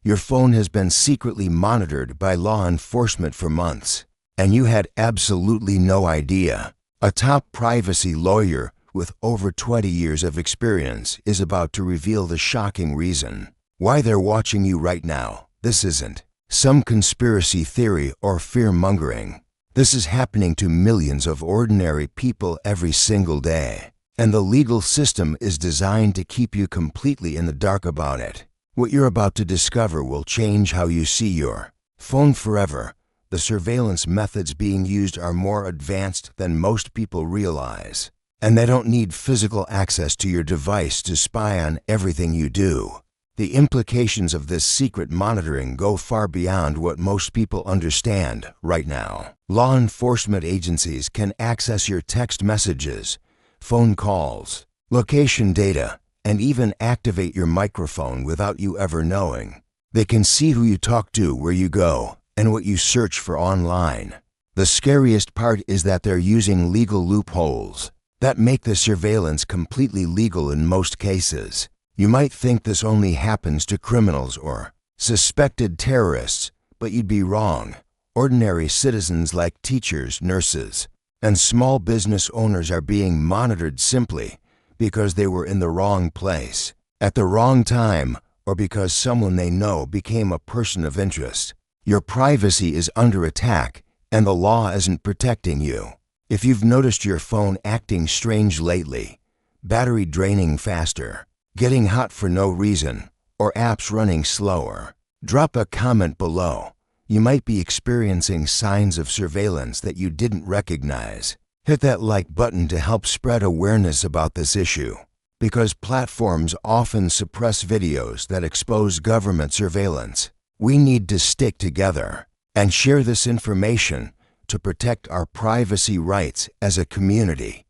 Your phone has been secretly monitored by law enforcement for months, and you had absolutely no idea. A top privacy lawyer with over 20 years of experience is about to reveal the shocking reason why they're watching you right now. This isn't some conspiracy theory or fear-mongering. This is happening to millions of ordinary people every single day, and the legal system is designed to keep you completely in the dark about it. What you're about to discover will change how you see your phone forever. The surveillance methods being used are more advanced than most people realize, and they don't need physical access to your device to spy on everything you do. The implications of this secret monitoring go far beyond what most people understand right now. Law enforcement agencies can access your text messages, phone calls, location data, and even activate your microphone without you ever knowing. They can see who you talk to, where you go, and what you search for online. The scariest part is that they're using legal loopholes that make the surveillance completely legal in most cases. You might think this only happens to criminals or suspected terrorists, but you'd be wrong. Ordinary citizens like teachers, nurses, and small business owners are being monitored simply because they were in the wrong place at the wrong time, or because someone they know became a person of interest. Your privacy is under attack, and the law isn't protecting you. If you've noticed your phone acting strange lately, battery draining faster, getting hot for no reason, or apps running slower, drop a comment below. You might be experiencing signs of surveillance that you didn't recognize. Hit that like button to help spread awareness about this issue, because platforms often suppress videos that expose government surveillance. We need to stick together and share this information to protect our privacy rights as a community.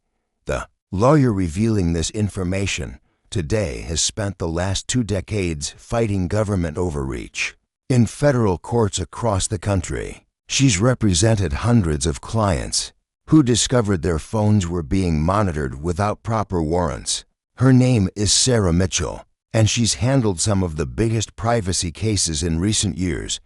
The lawyer revealing this information today has spent the last 2 decades fighting government overreach in federal courts across the country. She's represented hundreds of clients who discovered their phones were being monitored without proper warrants. Her name is Sarah Mitchell, and she's handled some of the biggest privacy cases in recent years,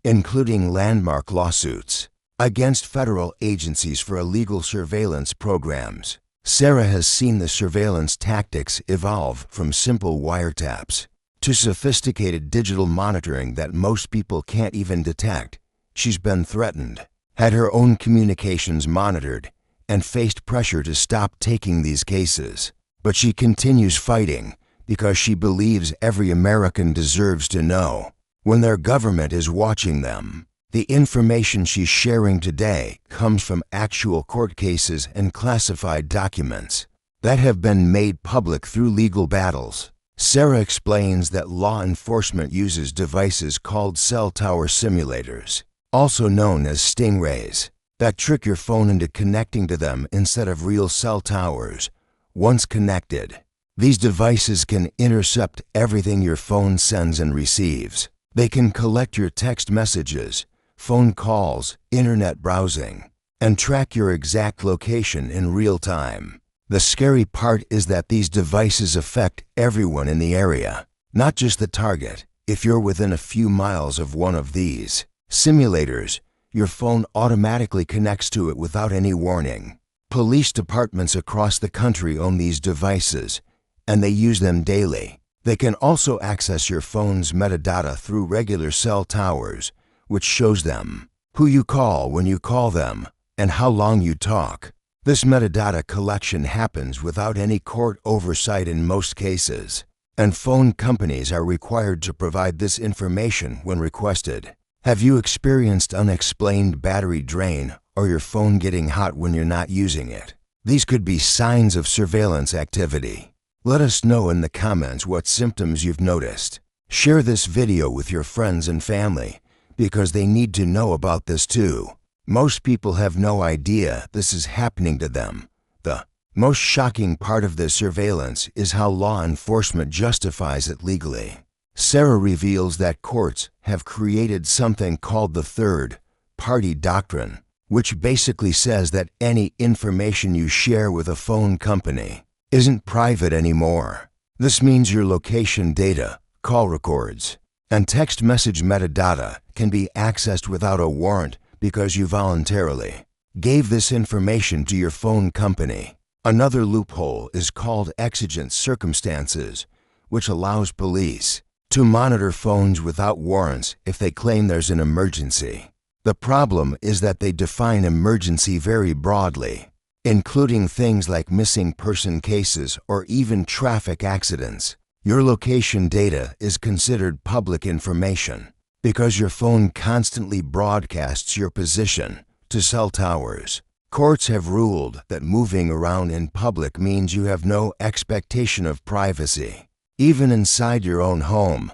including landmark lawsuits against federal agencies for illegal surveillance programs. Sarah has seen the surveillance tactics evolve from simple wiretaps to sophisticated digital monitoring that most people can't even detect. She's been threatened, had her own communications monitored, and faced pressure to stop taking these cases. But she continues fighting because she believes every American deserves to know when their government is watching them. The information she's sharing today comes from actual court cases and classified documents that have been made public through legal battles. Sarah explains that law enforcement uses devices called cell tower simulators, also known as stingrays, that trick your phone into connecting to them instead of real cell towers. Once connected, these devices can intercept everything your phone sends and receives. They can collect your text messages, phone calls, internet browsing, and track your exact location in real time. The scary part is that these devices affect everyone in the area, not just the target. If you're within a few miles of one of these simulators, your phone automatically connects to it without any warning. Police departments across the country own these devices, and they use them daily. They can also access your phone's metadata through regular cell towers, which shows them who you call when you call them and how long you talk. This metadata collection happens without any court oversight in most cases, and phone companies are required to provide this information when requested. Have you experienced unexplained battery drain or your phone getting hot when you're not using it? These could be signs of surveillance activity. Let us know in the comments what symptoms you've noticed. Share this video with your friends and family, because they need to know about this too. Most people have no idea this is happening to them. The most shocking part of this surveillance is how law enforcement justifies it legally. Sarah reveals that courts have created something called the third-party doctrine, which basically says that any information you share with a phone company isn't private anymore. This means your location data, call records, And text message metadata can be accessed without a warrant because you voluntarily gave this information to your phone company. Another loophole is called exigent circumstances, which allows police to monitor phones without warrants if they claim there's an emergency. The problem is that they define emergency very broadly, including things like missing person cases or even traffic accidents. Your location data is considered public information because your phone constantly broadcasts your position to cell towers. Courts have ruled that moving around in public means you have no expectation of privacy, even inside your own home,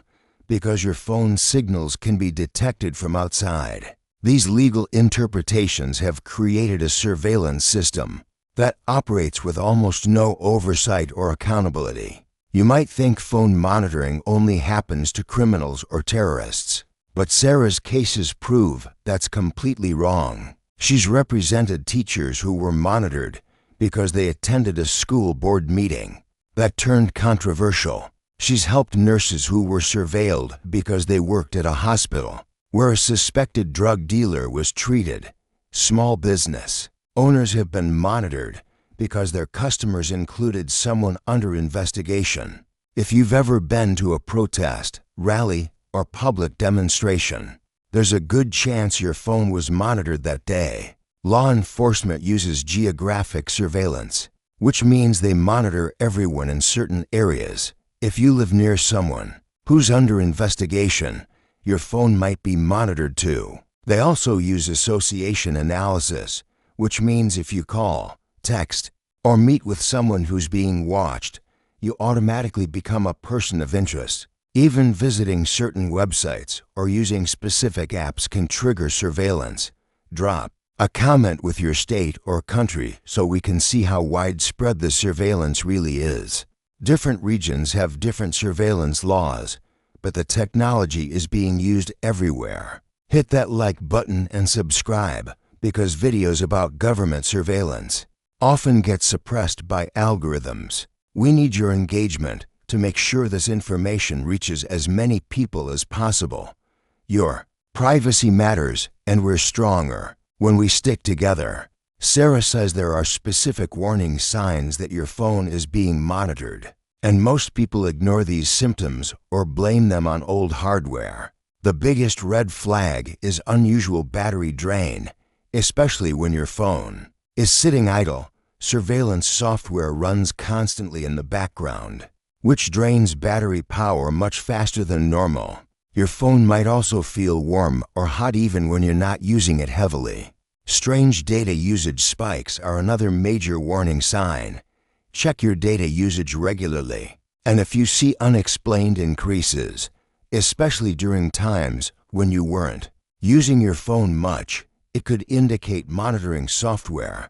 because your phone signals can be detected from outside. These legal interpretations have created a surveillance system that operates with almost no oversight or accountability. You might think phone monitoring only happens to criminals or terrorists, but Sarah's cases prove that's completely wrong. She's represented teachers who were monitored because they attended a school board meeting that turned controversial. She's helped nurses who were surveilled because they worked at a hospital where a suspected drug dealer was treated. Small business owners have been monitored because their customers included someone under investigation. If you've ever been to a protest, rally, or public demonstration, there's a good chance your phone was monitored that day. Law enforcement uses geographic surveillance, which means they monitor everyone in certain areas. If you live near someone who's under investigation, your phone might be monitored too. They also use association analysis, which means if you call, text, or meet with someone who's being watched, you automatically become a person of interest. Even visiting certain websites or using specific apps can trigger surveillance. Drop a comment with your state or country so we can see how widespread the surveillance really is. Different regions have different surveillance laws, but the technology is being used everywhere. Hit that like button and subscribe, because videos about government surveillance often get suppressed by algorithms. We need your engagement to make sure this information reaches as many people as possible. Your privacy matters, and we're stronger when we stick together. Sarah says there are specific warning signs that your phone is being monitored, and most people ignore these symptoms or blame them on old hardware. The biggest red flag is unusual battery drain, especially when your phone is sitting idle. Surveillance software runs constantly in the background, which drains battery power much faster than normal. Your phone might also feel warm or hot even when you're not using it heavily. Strange data usage spikes are another major warning sign. Check your data usage regularly, and if you see unexplained increases, especially during times when you weren't using your phone much, it could indicate monitoring software.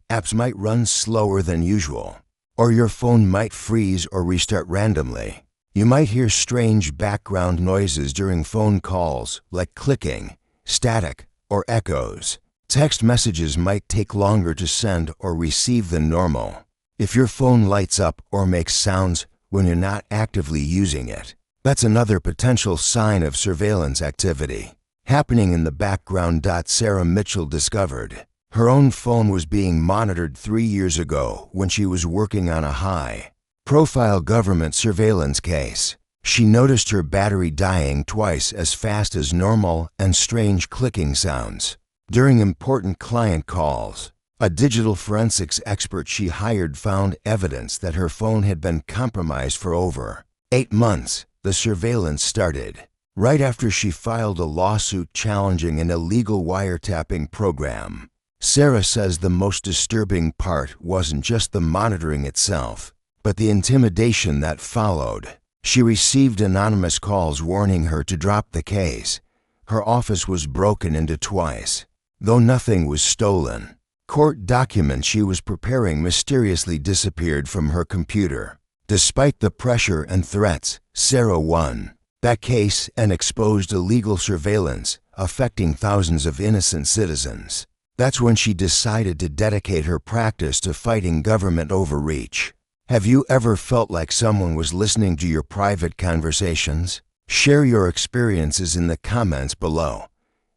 Apps might run slower than usual, or your phone might freeze or restart randomly. You might hear strange background noises during phone calls, like clicking, static, or echoes. Text messages might take longer to send or receive than normal. If your phone lights up or makes sounds when you're not actively using it, that's another potential sign of surveillance activity happening in the background. Sarah Mitchell discovered her own phone was being monitored 3 years ago when she was working on a high-profile government surveillance case. She noticed her battery dying twice as fast as normal and strange clicking sounds during important client calls. A digital forensics expert she hired found evidence that her phone had been compromised for over 8 months. The surveillance started right after she filed a lawsuit challenging an illegal wiretapping program. Sarah says the most disturbing part wasn't just the monitoring itself, but the intimidation that followed. She received anonymous calls warning her to drop the case. Her office was broken into twice, though nothing was stolen. Court documents she was preparing mysteriously disappeared from her computer. Despite the pressure and threats, Sarah won that case and exposed illegal surveillance affecting thousands of innocent citizens. That's when she decided to dedicate her practice to fighting government overreach. Have you ever felt like someone was listening to your private conversations? Share your experiences in the comments below.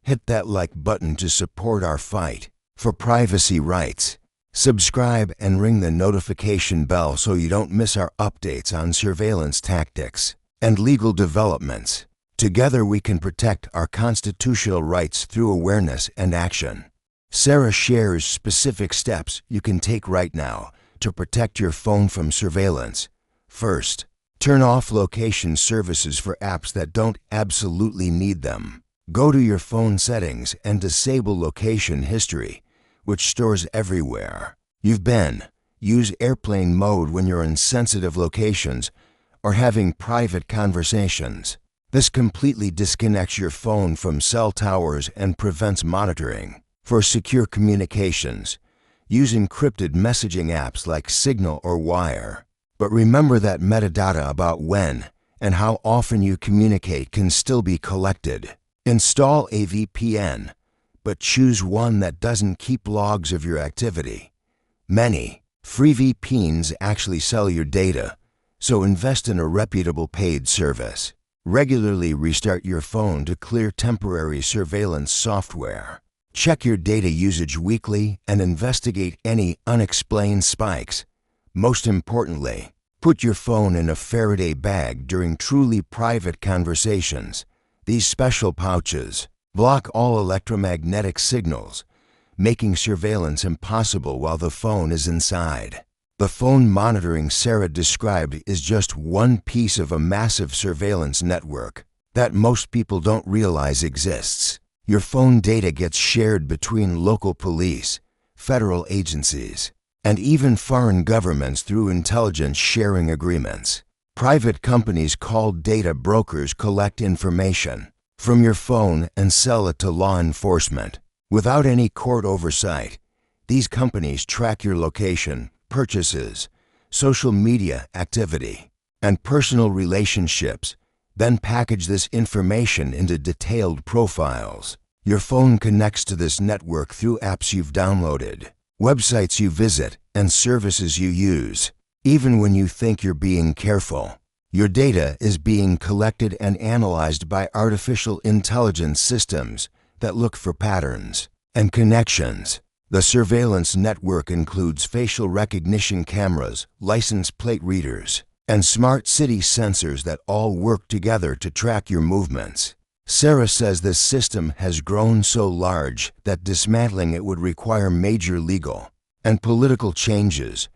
Hit that like button to support our fight for privacy rights. Subscribe and ring the notification bell so you don't miss our updates on surveillance tactics and legal developments. Together we can protect our constitutional rights through awareness and action. Sarah shares specific steps you can take right now to protect your phone from surveillance. First, turn off location services for apps that don't absolutely need them. Go to your phone settings and disable location history, which stores everywhere you've been. Use airplane mode when you're in sensitive locations or having private conversations. This completely disconnects your phone from cell towers and prevents monitoring. For secure communications, use encrypted messaging apps like Signal or Wire. But remember that metadata about when and how often you communicate can still be collected. Install a VPN, but choose one that doesn't keep logs of your activity. Many free VPNs actually sell your data, so invest in a reputable paid service. Regularly restart your phone to clear temporary surveillance software. Check your data usage weekly and investigate any unexplained spikes. Most importantly, put your phone in a Faraday bag during truly private conversations. These special pouches block all electromagnetic signals, making surveillance impossible while the phone is inside. The phone monitoring Sarah described is just one piece of a massive surveillance network that most people don't realize exists. Your phone data gets shared between local police, federal agencies, and even foreign governments through intelligence sharing agreements. Private companies called data brokers collect information from your phone and sell it to law enforcement. Without any court oversight, these companies track your location, purchases, social media activity, and personal relationships, then package this information into detailed profiles. Your phone connects to this network through apps you've downloaded, websites you visit, and services you use. Even when you think you're being careful, your data is being collected and analyzed by artificial intelligence systems that look for patterns and connections. The surveillance network includes facial recognition cameras, license plate readers, and smart city sensors that all work together to track your movements. Sarah says this system has grown so large that dismantling it would require major legal and political changes.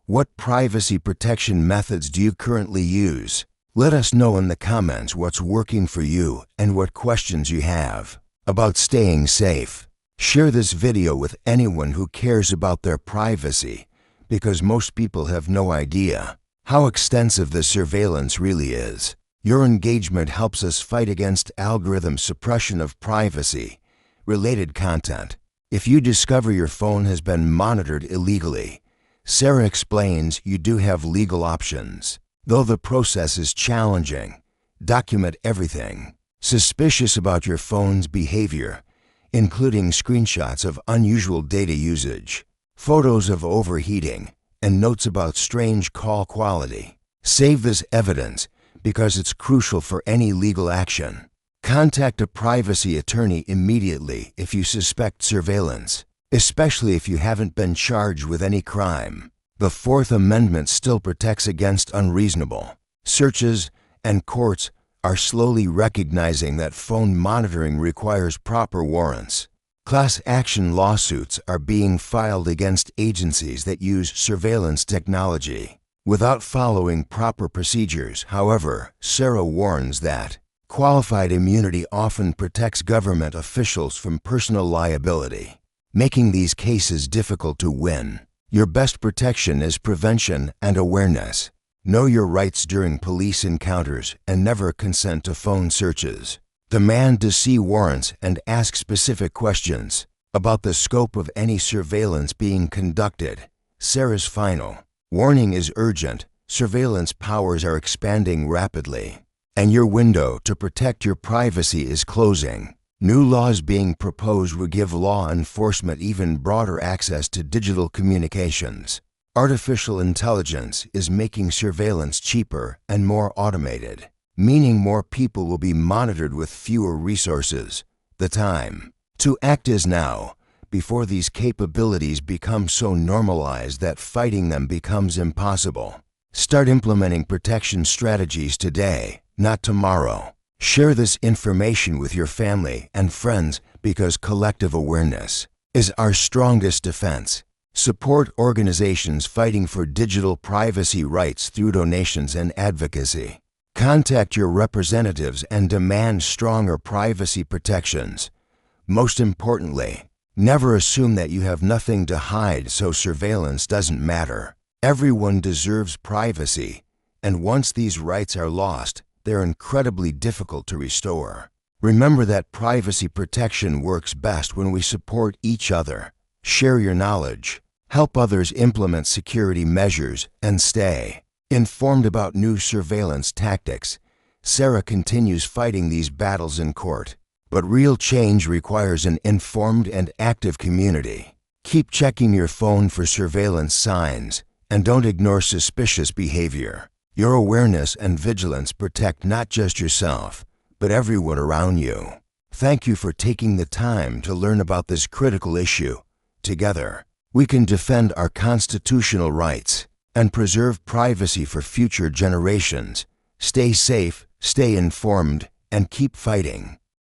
What privacy protection methods do you currently use? Let us know in the comments what's working for you and what questions you have about staying safe. Share this video with anyone who cares about their privacy, because most people have no idea how extensive the surveillance really is. Your engagement helps us fight against algorithm suppression of privacy-related content. If you discover your phone has been monitored illegally, Sarah explains you do have legal options. Though the process is challenging, document everything suspicious about your phone's behavior, including screenshots of unusual data usage, photos of overheating, and notes about strange call quality. Save this evidence because it's crucial for any legal action. Contact a privacy attorney immediately if you suspect surveillance, especially if you haven't been charged with any crime. The Fourth Amendment still protects against unreasonable searches, and courts are slowly recognizing that phone monitoring requires proper warrants. Class action lawsuits are being filed against agencies that use surveillance technology without following proper procedures. However, Sarah warns that qualified immunity often protects government officials from personal liability, making these cases difficult to win. Your best protection is prevention and awareness. Know your rights during police encounters and never consent to phone searches. Demand to see warrants and ask specific questions about the scope of any surveillance being conducted. Sarah's final warning is urgent. Surveillance powers are expanding rapidly, and your window to protect your privacy is closing. New laws being proposed would give law enforcement even broader access to digital communications. Artificial intelligence is making surveillance cheaper and more automated. meaning more people will be monitored with fewer resources. The time to act is now, before these capabilities become so normalized that fighting them becomes impossible. Start implementing protection strategies today, not tomorrow. Share this information with your family and friends because collective awareness is our strongest defense. Support organizations fighting for digital privacy rights through donations and advocacy. Contact your representatives and demand stronger privacy protections. Most importantly, never assume that you have nothing to hide, so surveillance doesn't matter. Everyone deserves privacy, and once these rights are lost, they're incredibly difficult to restore. Remember that privacy protection works best when we support each other. Share your knowledge, help others implement security measures, and stay informed about new surveillance tactics. Sarah continues fighting these battles in court, but real change requires an informed and active community. Keep checking your phone for surveillance signs, and don't ignore suspicious behavior. Your awareness and vigilance protect not just yourself, but everyone around you. Thank you for taking the time to learn about this critical issue. Together, we can defend our constitutional rights and preserve privacy for future generations. Stay safe, stay informed, and keep fighting.